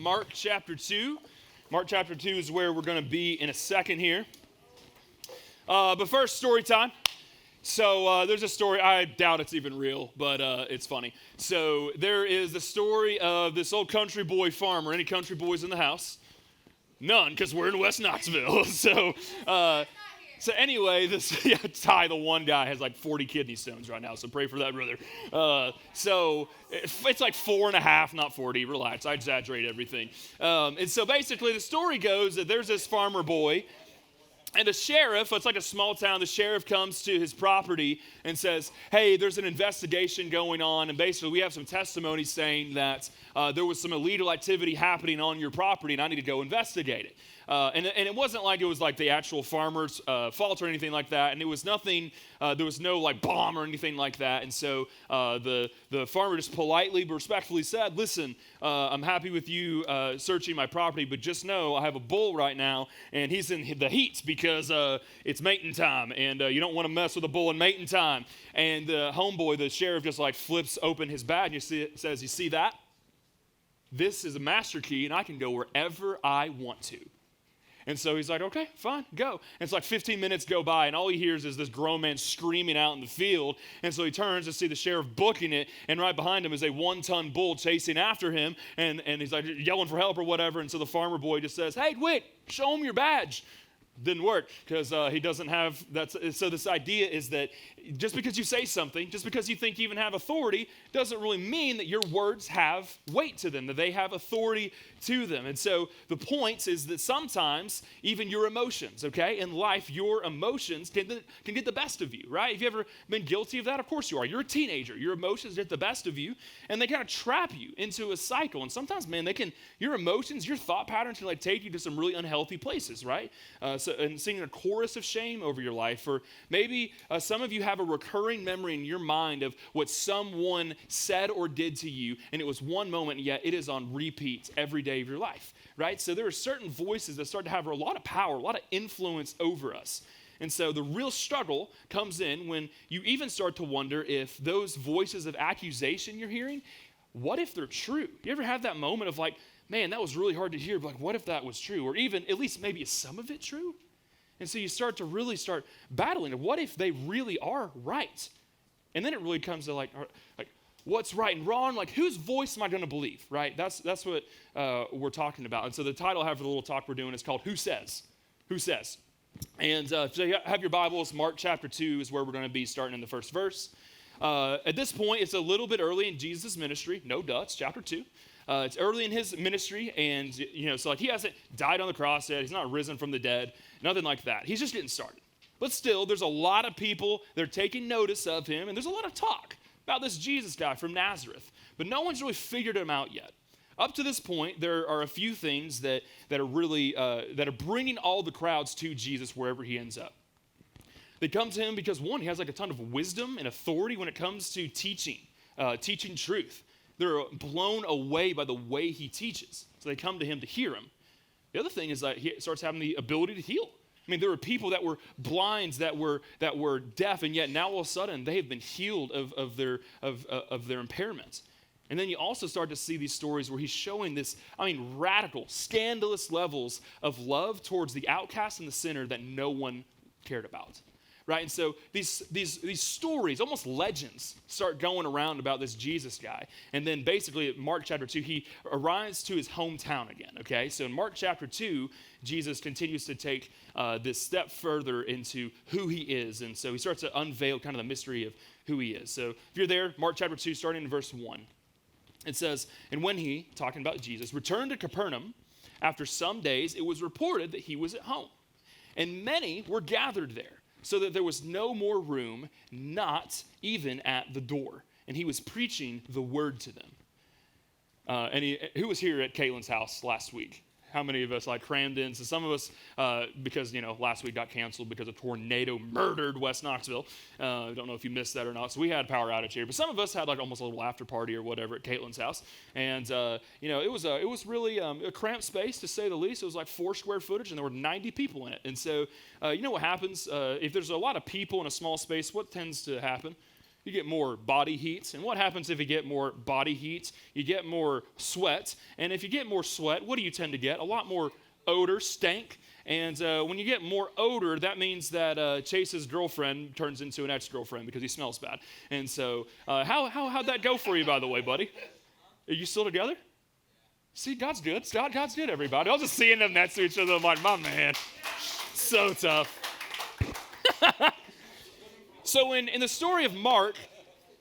Mark chapter 2. Mark chapter 2 is where we're going to be in a second here. But first, story time. So there's a story, I doubt it's even real, but it's funny. So there is the story of this old country boy farmer. Any country boys in the house? None, because we're in West Knoxville. So anyway, Ty, the one guy, has like 40 kidney stones right now, so pray for that, brother. So it's like 4.5, not 40. Relax, I exaggerate everything. And so basically the story goes that there's this farmer boy, and the sheriff, it's like a small town, the sheriff comes to his property and says, hey, there's an investigation going on, and basically we have some testimony saying that there was some illegal activity happening on your property, and I need to go investigate it. And it wasn't like it was like the actual farmer's fault or anything like that, and it was nothing, there was no like bomb or anything like that, and so the farmer just politely but respectfully said, listen, I'm happy with you searching my property, but just know I have a bull right now, and he's in the heat because it's mating time, and you don't want to mess with a bull in mating time. And the homeboy, the sheriff, just like flips open his bag and says, you see that? This is a master key, and I can go wherever I want to. And so he's like, okay, fine, go. And it's like 15 minutes go by, and all he hears is this grown man screaming out in the field. And so he turns to see the sheriff booking it, and right behind him is a 1-ton bull chasing after him, and he's like yelling for help or whatever. And so the farmer boy just says, hey, wait, show him your badge. Didn't work because he doesn't have that. So this idea is that just because you say something, just because you think you even have authority, doesn't really mean that your words have weight to them, that they have authority to them. And so the point is that sometimes even your emotions, okay, in life, your emotions can get the best of you, right? Have you ever been guilty of that? Of course you are. You're a teenager. Your emotions get the best of you, and they kind of trap you into a cycle. And sometimes, man, your emotions, your thought patterns can like take you to some really unhealthy places, right? And singing a chorus of shame over your life. Or maybe some of you have a recurring memory in your mind of what someone said or did to you, and it was one moment, yet it is on repeat every day of your life, right? So there are certain voices that start to have a lot of power, a lot of influence over us. And so the real struggle comes in when you even start to wonder if those voices of accusation you're hearing, what if they're true? You ever have that moment of like, man, that was really hard to hear, but like, what if that was true? Or even, at least maybe is some of it true? And so you start battling. What if they really are right? And then it really comes to like what's right and wrong? Like, whose voice am I going to believe, right? That's what we're talking about. And so the title I have for the little talk we're doing is called Who Says? Who Says? And so you have your Bibles, Mark chapter 2 is where we're going to be starting in the first verse. At this point, it's a little bit early in Jesus' ministry. No duh, it's chapter 2. It's early in his ministry, and so like he hasn't died on the cross yet. He's not risen from the dead, nothing like that. He's just getting started. But still, there's a lot of people that are taking notice of him, and there's a lot of talk about this Jesus guy from Nazareth. But no one's really figured him out yet. Up to this point, there are a few things that are really that are bringing all the crowds to Jesus wherever he ends up. They come to him because, one, he has like a ton of wisdom and authority when it comes to teaching truth. They're blown away by the way he teaches. So they come to him to hear him. The other thing is that he starts having the ability to heal. I mean, there were people that were blind, that were deaf, and yet now all of a sudden they have been healed of their impairments. And then you also start to see these stories where he's showing this, radical, scandalous levels of love towards the outcast and the sinner that no one cared about. Right, and so these stories, almost legends, start going around about this Jesus guy. And then basically at Mark chapter 2, he arrives to his hometown again, okay? So in Mark chapter 2, Jesus continues to take this step further into who he is. And so he starts to unveil kind of the mystery of who he is. So if you're there, Mark chapter 2, starting in verse 1, it says, and when he, talking about Jesus, returned to Capernaum, after some days, it was reported that he was at home. And many were gathered there, so that there was no more room, not even at the door. And he was preaching the word to them. Who was here at Caitlin's house last week? How many of us like crammed in? So some of us, because last week got canceled because a tornado murdered West Knoxville. I don't know if you missed that or not. So we had power outage here, but some of us had like almost a little after party or whatever at Caitlin's house, and it was really a cramped space to say the least. It was like 4 square footage, and there were 90 people in it. And so you know what happens if there's a lot of people in a small space? What tends to happen? You get more body heat. And what happens if you get more body heat? You get more sweat. And if you get more sweat, what do you tend to get? A lot more odor, stank. And when you get more odor, that means that Chase's girlfriend turns into an ex-girlfriend because he smells bad. And so how'd that go for you, by the way, buddy? Are you still together? See, God's good. God's good, everybody. I was just seeing them next to each other. I'm like, my man, so tough. So in the story of Mark,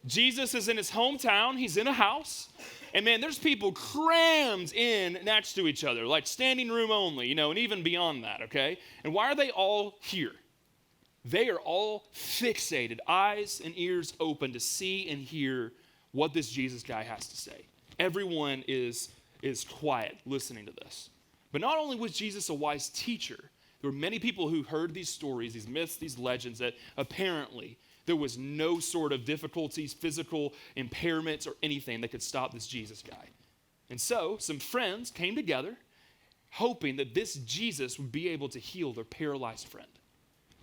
Jesus is in his hometown. He's in a house. And man, there's people crammed in next to each other, like standing room only, and even beyond that, okay? And why are they all here? They are all fixated, eyes and ears open to see and hear what this Jesus guy has to say. Everyone is quiet listening to this. But not only was Jesus a wise teacher, there were many people who heard these stories, these myths, these legends, that apparently there was no sort of difficulties, physical impairments, or anything that could stop this Jesus guy. And so some friends came together hoping that this Jesus would be able to heal their paralyzed friend.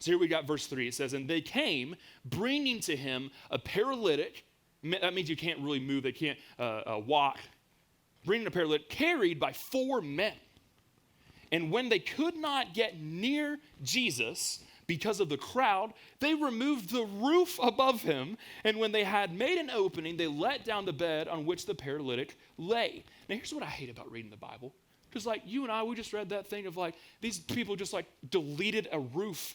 So here we got verse 3. It says, and they came bringing to him a paralytic. That means you can't really move. They can't walk. Bringing a paralytic carried by 4 men. And when they could not get near Jesus because of the crowd, they removed the roof above him. And when they had made an opening, they let down the bed on which the paralytic lay. Now, here's what I hate about reading the Bible. Because like you and I, we just read that thing of like, these people just like deleted a roof.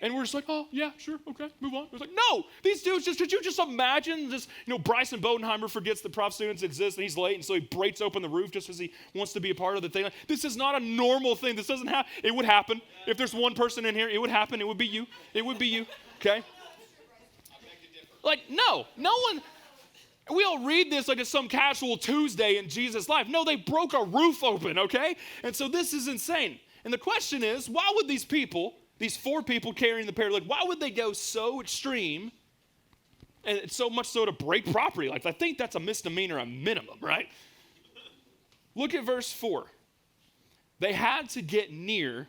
And we're just like, oh, yeah, sure, okay, move on. It's like, no, these dudes could you just imagine this, Bryson Bodenheimer forgets that prop students exist and he's late, and so he breaks open the roof just because he wants to be a part of the thing. Like, this is not a normal thing. This doesn't happen. It would happen. If there's one person in here, it would happen. It would be you. It would be you, okay? Like, no one, we all read this like it's some casual Tuesday in Jesus' life. No, they broke a roof open, okay? And so this is insane. And the question is, why would these 4 people carrying the paralytic, why would they go so extreme and so much so to break property? Like, I think that's a misdemeanor, a minimum, right? Look at verse 4. They had to get near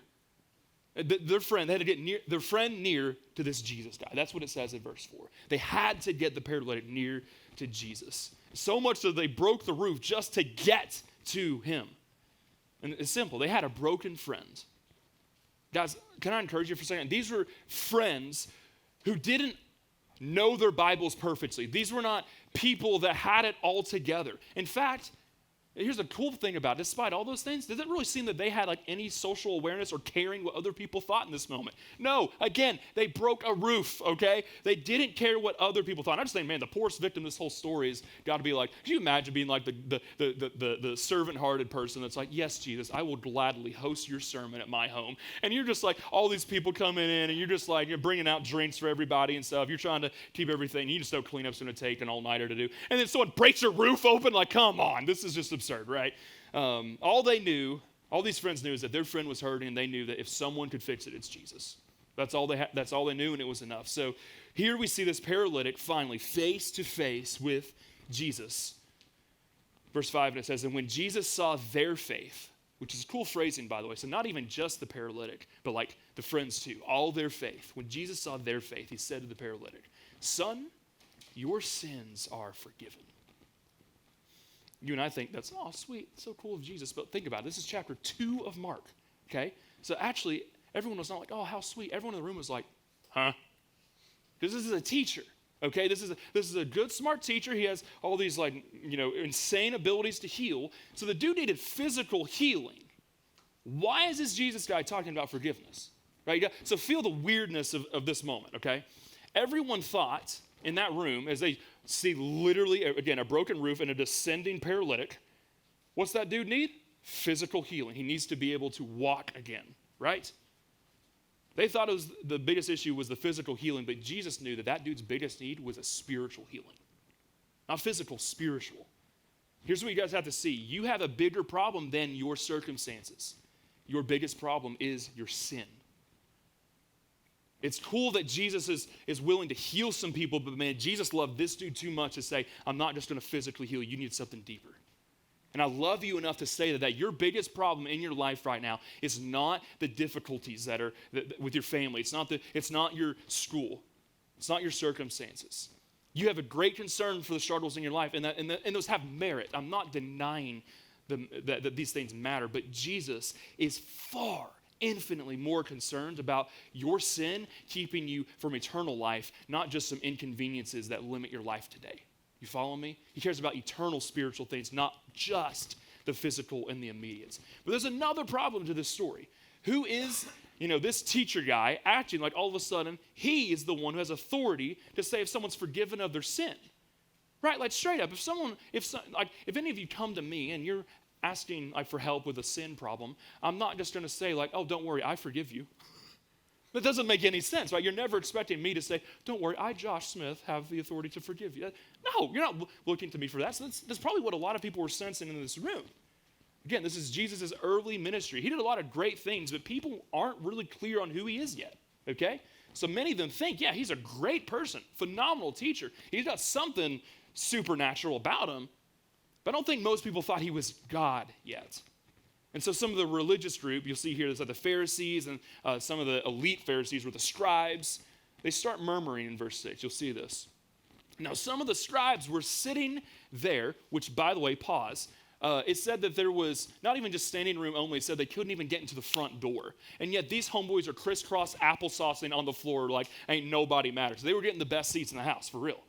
their friend. They had to get their friend near to this Jesus guy. That's what it says in verse 4. They had to get the paralytic near to Jesus. So much so they broke the roof just to get to him. And it's simple. They had a broken friend. Guys, can I encourage you for a second? These were friends who didn't know their Bibles perfectly. These were not people that had it all together. In fact, here's the cool thing about it. Despite all those things, does it really seem that they had like any social awareness or caring what other people thought in this moment? No. Again, they broke a roof, okay? They didn't care what other people thought. I just think, man, the poorest victim of this whole story has got to be like, can you imagine being like the servant-hearted person that's like, yes, Jesus, I will gladly host your sermon at my home. And you're just like, all these people coming in, and you're just like, you're bringing out drinks for everybody and stuff. You're trying to keep everything. You just know cleanup's going to take an all-nighter to do. And then someone breaks your roof open, like, come on, this is just absurd. Right? All these friends knew is that their friend was hurting, and they knew that if someone could fix it, it's Jesus. That's all they knew, and it was enough. So here we see this paralytic finally face to face with Jesus. Verse 5, and it says, and when Jesus saw their faith, which is cool phrasing, by the way, so not even just the paralytic, but like the friends too, all their faith. When Jesus saw their faith, he said to the paralytic, son, your sins are forgiven. You and I think that's, oh, sweet, so cool of Jesus. But think about it. This is chapter 2 of Mark, okay? So actually, everyone was not like, oh, how sweet. Everyone in the room was like, huh? Because this is a teacher, okay? This is a good, smart teacher. He has all these, like, insane abilities to heal. So the dude needed physical healing. Why is this Jesus guy talking about forgiveness, right? So feel the weirdness of this moment, okay? Everyone thought in that room, as they see literally, again, a broken roof and a descending paralytic, what's that dude need? Physical healing. He needs to be able to walk again, right? They thought the biggest issue was the physical healing, but Jesus knew that dude's biggest need was a spiritual healing. Not physical, spiritual. Here's what you guys have to see. You have a bigger problem than your circumstances. Your biggest problem is your sin. It's cool that Jesus is willing to heal some people, but man, Jesus loved this dude too much to say, I'm not just going to physically heal you. You need something deeper. And I love you enough to say that your biggest problem in your life right now is not the difficulties that are with your family. It's not your school. It's not your circumstances. You have a great concern for the struggles in your life, and those have merit. I'm not denying that these things matter, but Jesus is far, infinitely more concerned about your sin keeping you from eternal life, not just some inconveniences that limit your life today. You follow me? He cares about eternal spiritual things, not just the physical and the immediate. But there's another problem to this story. Who is, this teacher guy acting like all of a sudden he is the one who has authority to say if someone's forgiven of their sin? Right? Like straight up, if any of you come to me and you're asking for help with a sin problem, I'm not just going to say oh, don't worry, I forgive you. That doesn't make any sense, right? You're never expecting me to say, don't worry, I, Josh Smith, have the authority to forgive you. No, you're not looking to me for that. So that's probably what a lot of people were sensing in this room. Again, this is Jesus' early ministry. He did a lot of great things, but people aren't really clear on who he is yet, okay? So many of them think, yeah, he's a great person, phenomenal teacher. He's got something supernatural about him, but I don't think most people thought he was God yet. And so some of the religious group, you'll see here, there's the Pharisees and some of the elite Pharisees were the scribes. They start murmuring in verse 6. You'll see this. Now, some of the scribes were sitting there, which, by the way, pause. It said that there was not even just standing room only. It said they couldn't even get into the front door. And yet these homeboys are crisscross applesaucing on the floor like ain't nobody matters. They were getting the best seats in the house, for real.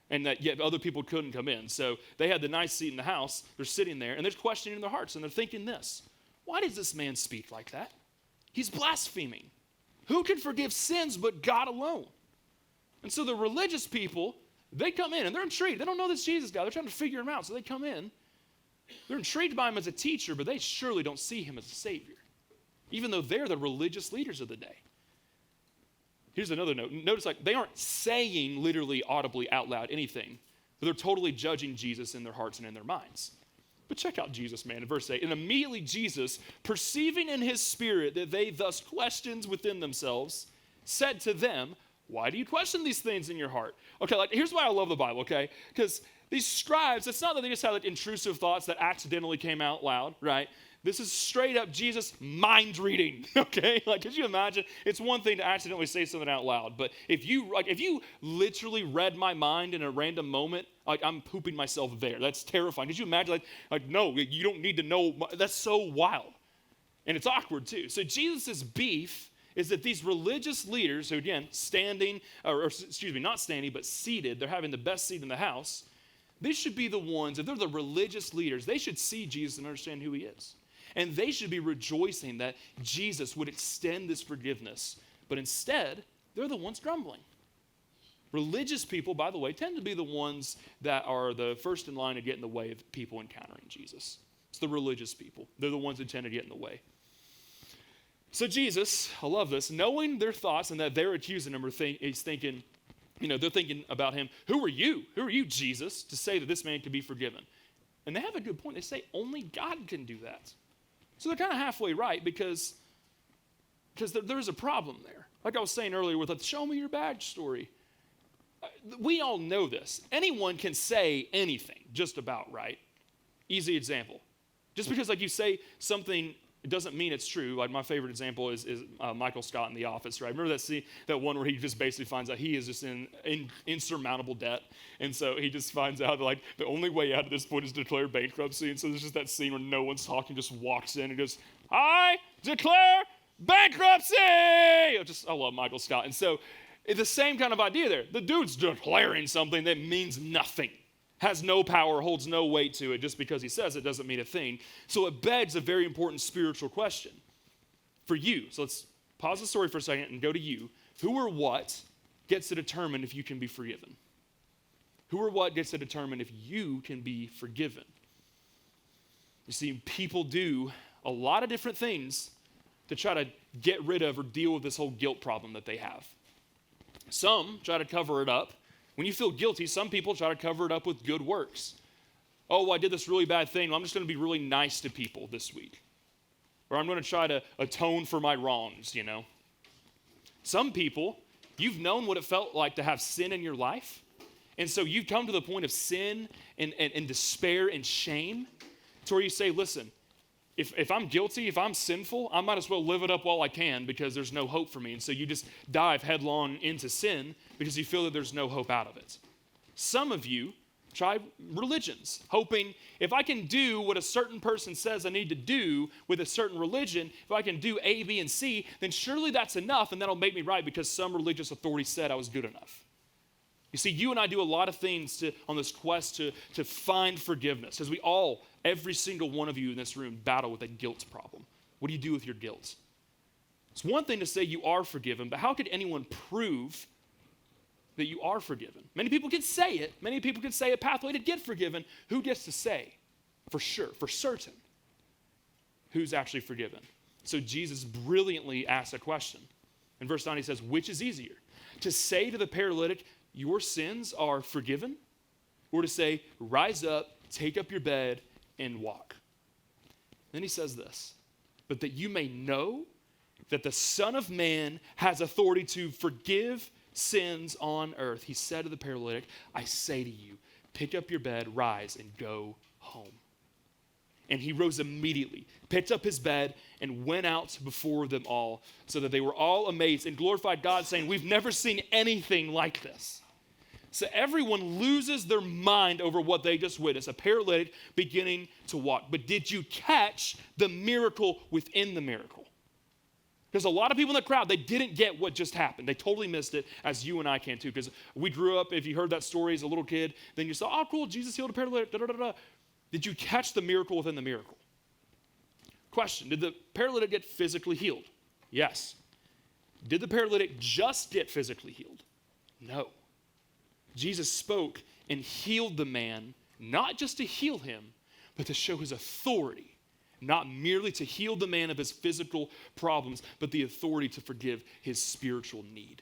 And that yet other people couldn't come in. So they had the nice seat in the house. They're sitting there, and they're questioning in their hearts, and they're thinking this. Why does this man speak like that? He's blaspheming. Who can forgive sins but God alone? And so the religious people, they come in, and they're intrigued. They don't know this Jesus guy. They're trying to figure him out. So they come in. They're intrigued by him as a teacher, but they surely don't see him as a savior, even though they're the religious leaders of the day. Here's another note. Notice they aren't saying literally audibly out loud anything, but they're totally judging Jesus in their hearts and in their minds. But check out Jesus, man, in verse 8. And immediately Jesus, perceiving in his spirit that they thus questioned within themselves, said to them, why do you question these things in your heart? Okay, here's why I love the Bible, okay? Because these scribes, it's not that they just had intrusive thoughts that accidentally came out loud, right? This is straight up Jesus mind reading, okay? Could you imagine? It's one thing to accidentally say something out loud, but if you literally read my mind in a random moment, I'm pooping myself there. That's terrifying. Could you imagine? No, you don't need to know. That's so wild, and it's awkward too. So Jesus' beef is that these religious leaders, who again standing, not standing, but seated, they're having the best seat in the house. They should be the ones, if they're the religious leaders, they should see Jesus and understand who he is. And they should be rejoicing that Jesus would extend this forgiveness. But instead, they're the ones grumbling. Religious people, by the way, tend to be the ones that are the first in line to get in the way of people encountering Jesus. It's the religious people. They're the ones who tend to get in the way. So Jesus, I love this, knowing their thoughts and that they're accusing him, he's thinking, they're thinking about him, who are you? Who are you, Jesus, to say that this man can be forgiven? And they have a good point. They say only God can do that. So they're kind of halfway right because there's a problem there. Like I was saying earlier with the show me your badge story. We all know this. Anyone can say anything, just about, right? Easy example. Just because you say something, it doesn't mean it's true. My favorite example is Michael Scott in The Office, right? Remember that scene, that one where he just basically finds out he is just in insurmountable debt. And so he just finds out that the only way out at this point is to declare bankruptcy. And so there's just that scene where no one's talking, just walks in and goes, I declare bankruptcy! I love Michael Scott. And so it's the same kind of idea there. The dude's declaring something that means nothing. Has no power, holds no weight to it. Just because he says it doesn't mean a thing. So it begs a very important spiritual question for you. So let's pause the story for a second and go to you. Who or what gets to determine if you can be forgiven? Who or what gets to determine if you can be forgiven? You see, people do a lot of different things to try to get rid of or deal with this whole guilt problem that they have. Some try to cover it up. When you feel guilty, some people try to cover it up with good works. Oh, I did this really bad thing. Well, I'm just going to be really nice to people this week. Or I'm going to try to atone for my wrongs, Some people, you've known what it felt like to have sin in your life. And so you've come to the point of sin and despair and shame to where you say, listen, if I'm guilty, if I'm sinful, I might as well live it up while I can because there's no hope for me. And so you just dive headlong into sin because you feel that there's no hope out of it. Some of you try religions, hoping if I can do what a certain person says I need to do with a certain religion, if I can do A, B, and C, then surely that's enough and that'll make me right because some religious authority said I was good enough. You see, you and I do a lot of things on this quest to find forgiveness, because we all, every single one of you in this room, battle with a guilt problem. What do you do with your guilt? It's one thing to say you are forgiven, but how could anyone prove that you are forgiven? Many people can say it. Many people can say a pathway to get forgiven. Who gets to say for sure, for certain, who's actually forgiven? So Jesus brilliantly asks a question. In verse 9 he says, which is easier? To say to the paralytic, your sins are forgiven? Or to say, rise up, take up your bed, and walk? Then he says this, but that you may know that the Son of Man has authority to forgive sins on earth. He said to the paralytic, I say to you, pick up your bed, rise, and go home. And he rose immediately, picked up his bed, and went out before them all, so that they were all amazed and glorified God, saying, we've never seen anything like this. So everyone loses their mind over what they just witnessed, a paralytic beginning to walk. But did you catch the miracle within the miracle? Because a lot of people in the crowd, they didn't get what just happened. They totally missed it, as you and I can too. Because we grew up, if you heard that story as a little kid, then you saw, oh, cool, Jesus healed a paralytic, da-da-da-da. Did you catch the miracle within the miracle? Question, did the paralytic get physically healed? Yes. Did the paralytic just get physically healed? No. Jesus spoke and healed the man, not just to heal him, but to show his authority. Not merely to heal the man of his physical problems, but the authority to forgive his spiritual need,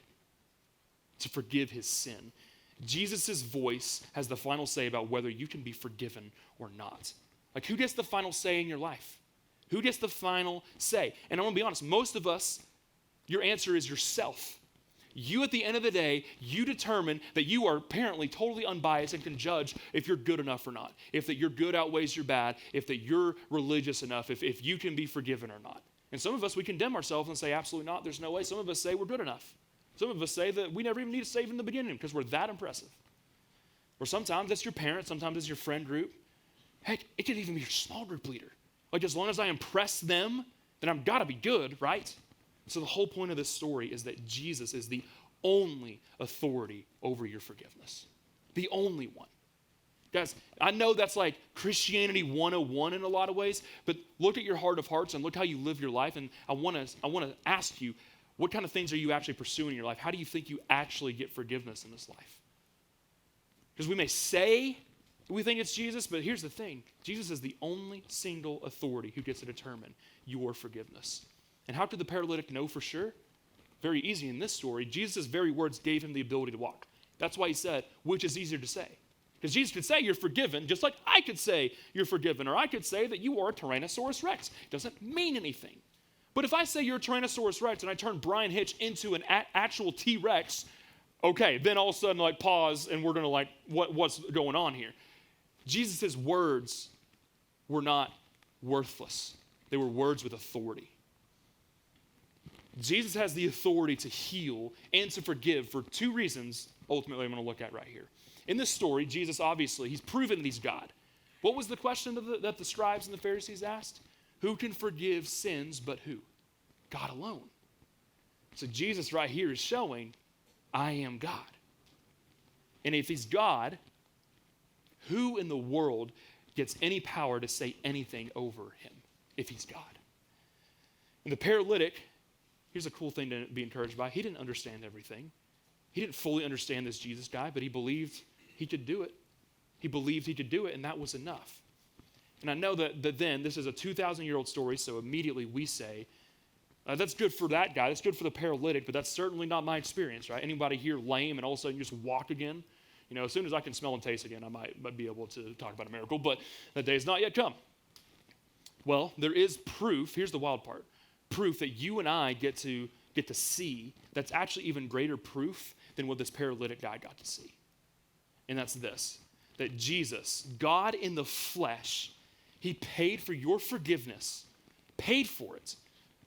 to forgive his sin. Jesus' voice has the final say about whether you can be forgiven or not. Like, who gets the final say in your life? Who gets the final say? And I want to be honest, most of us, your answer is yourself. You, at the end of the day, you determine that you are apparently totally unbiased and can judge if you're good enough or not, if that your good outweighs your bad, if that you're religious enough, if you can be forgiven or not. And some of us, we condemn ourselves and say, absolutely not, there's no way. Some of us say we're good enough. Some of us say that we never even need to save in the beginning because we're that impressive. Or sometimes it's your parents, sometimes it's your friend group. Heck, it could even be your small group leader. Like, as long as I impress them, then I've got to be good, right? So the whole point of this story is that Jesus is the only authority over your forgiveness. The only one. Guys, I know that's like Christianity 101 in a lot of ways, but look at your heart of hearts and look how you live your life. And I want to ask you, what kind of things are you actually pursuing in your life? How do you think you actually get forgiveness in this life? Because we may say we think it's Jesus, but here's the thing. Jesus is the only single authority who gets to determine your forgiveness. And how could the paralytic know for sure? Very easy in this story. Jesus' very words gave him the ability to walk. That's why he said, which is easier to say? Because Jesus could say you're forgiven, just like I could say you're forgiven, or I could say that you are a Tyrannosaurus Rex. It doesn't mean anything. But if I say you're a Tyrannosaurus Rex and I turn Brian Hitch into an actual T-Rex, okay, then all of a sudden, like, pause, and we're going to, like, what's going on here? Jesus' words were not worthless. They were words with authority. Jesus has the authority to heal and to forgive for two reasons, ultimately, I'm going to look at right here. In this story, Jesus, obviously, he's proven that he's God. What was the question that the scribes and the Pharisees asked? Who can forgive sins but who? God alone. So Jesus right here is showing, I am God. And if he's God, who in the world gets any power to say anything over him if he's God? And the paralytic, here's a cool thing to be encouraged by. He didn't understand everything. He didn't fully understand this Jesus guy, but he believed he could do it. He believed he could do it, and that was enough. And I know that then, this is a 2,000-year-old story, so immediately we say, that's good for that guy, that's good for the paralytic, but that's certainly not my experience, right? Anybody here lame and all of a sudden you just walk again? You know, as soon as I can smell and taste again, I might be able to talk about a miracle, but that day has not yet come. Well, there is proof, here's the wild part, proof that you and I get to see that's actually even greater proof than what this paralytic guy got to see. And that's this, that Jesus, God in the flesh, he paid for your forgiveness, paid for it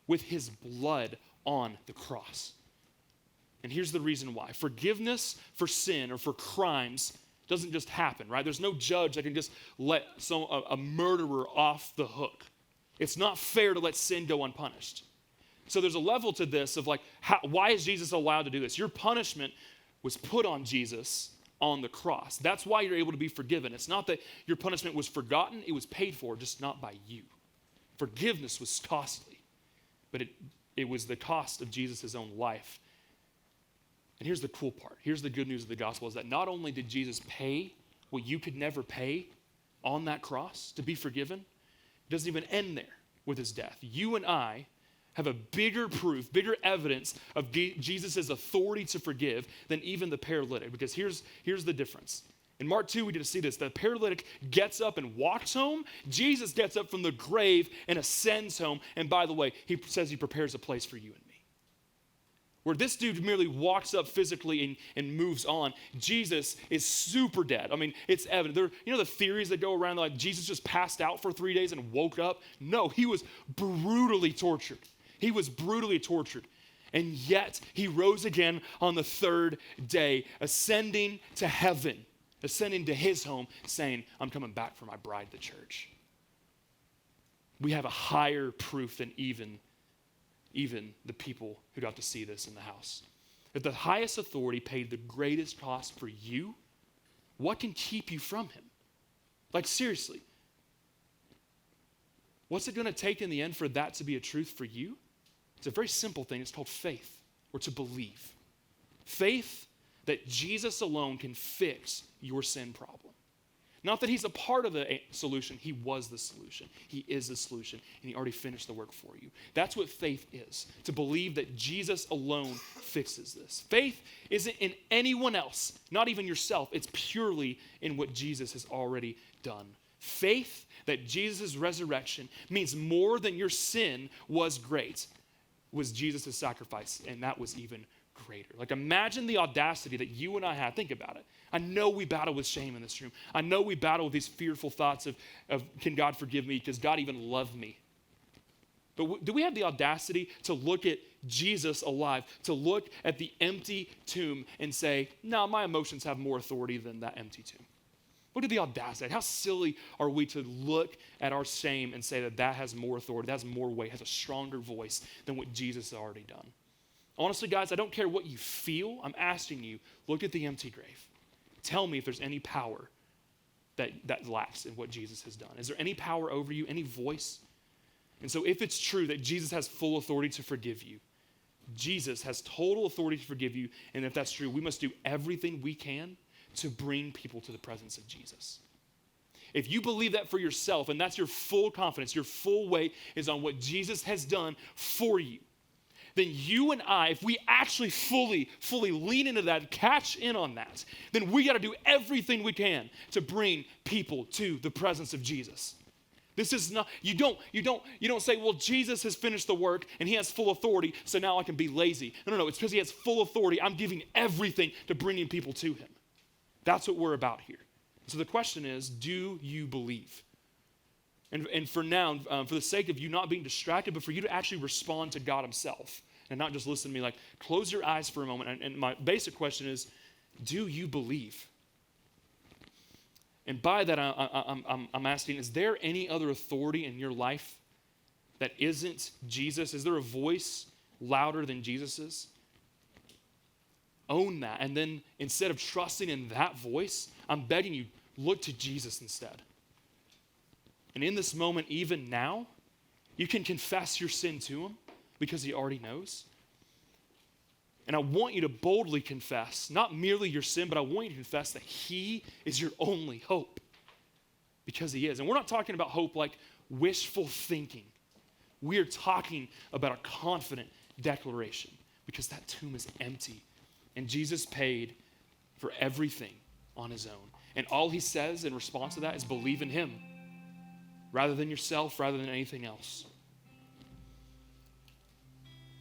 with his blood on the cross. And here's the reason why. Forgiveness for sin or for crimes It doesn't just happen, right? There's no judge that can just let a murderer off the hook. It's not fair to let sin go unpunished. So there's a level to this of like, why is Jesus allowed to do this? Your punishment was put on Jesus on the cross. That's why you're able to be forgiven. It's not that your punishment was forgotten, it was paid for, just not by you. Forgiveness was costly, but it was the cost of Jesus' own life. And here's the cool part. Here's the good news of the gospel is that not only did Jesus pay what you could never pay on that cross to be forgiven, it doesn't even end there with his death. You and I have a bigger proof, bigger evidence of Jesus' authority to forgive than even the paralytic. Because here's the difference. In Mark 2, we get to see this. The paralytic gets up and walks home. Jesus gets up from the grave and ascends home. And by the way, he says he prepares a place for you and me. Where this dude merely walks up physically and moves on, Jesus is super dead. I mean, it's evident. The theories that go around like Jesus just passed out for 3 days and woke up? No, he was brutally tortured. He was brutally tortured. And yet, he rose again on the third day, ascending to heaven, ascending to his home, saying, I'm coming back for my bride, the church. We have a higher proof than even the people who got to see this in the house. If the highest authority paid the greatest cost for you, what can keep you from him? Like, seriously. What's it going to take in the end for that to be a truth for you? It's a very simple thing. It's called faith, or to believe. Faith that Jesus alone can fix your sin problem. Not that he's a part of the solution. He was the solution. He is the solution, and he already finished the work for you. That's what faith is, to believe that Jesus alone fixes this. Faith isn't in anyone else, not even yourself. It's purely in what Jesus has already done. Faith that Jesus' resurrection means more than your sin was great, was Jesus' sacrifice, and that was even greater. Like, imagine the audacity that you and I had. Think about it. I know we battle with shame in this room. I know we battle with these fearful thoughts of can God forgive me? Does God even love me? But do we have the audacity to look at Jesus alive, to look at the empty tomb and say, no, my emotions have more authority than that empty tomb? Look at the audacity. How silly are we to look at our shame and say that has more authority, that has more weight, has a stronger voice than what Jesus has already done? Honestly, guys, I don't care what you feel. I'm asking you, look at the empty grave. Tell me if there's any power that lacks in what Jesus has done. Is there any power over you, any voice? And so if it's true that Jesus has full authority to forgive you, Jesus has total authority to forgive you, and if that's true, we must do everything we can to bring people to the presence of Jesus. If you believe that for yourself, and that's your full confidence, your full weight is on what Jesus has done for you, then you and I, if we actually fully lean into that, catch in on that, then we got to do everything we can to bring people to the presence of Jesus. This is not, you don't say, well, Jesus has finished the work and he has full authority, so now I can be lazy. No, it's because he has full authority. I'm giving everything to bringing people to him. That's what we're about here. So the question is, do you believe? And for now, for the sake of you not being distracted, but for you to actually respond to God himself and not just listen to me, like, close your eyes for a moment. And my basic question is, do you believe? And by that, I'm asking, is there any other authority in your life that isn't Jesus? Is there a voice louder than Jesus's? Own that. And then instead of trusting in that voice, I'm begging you, look to Jesus instead. And in this moment, even now, you can confess your sin to him because he already knows. And I want you to boldly confess, not merely your sin, but I want you to confess that he is your only hope, because he is. And we're not talking about hope like wishful thinking. We are talking about a confident declaration, because that tomb is empty. And Jesus paid for everything on his own. And all he says in response to that is believe in him rather than yourself, rather than anything else.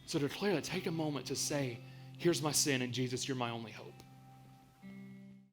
So to declare that, take a moment to say, here's my sin, and Jesus, you're my only hope.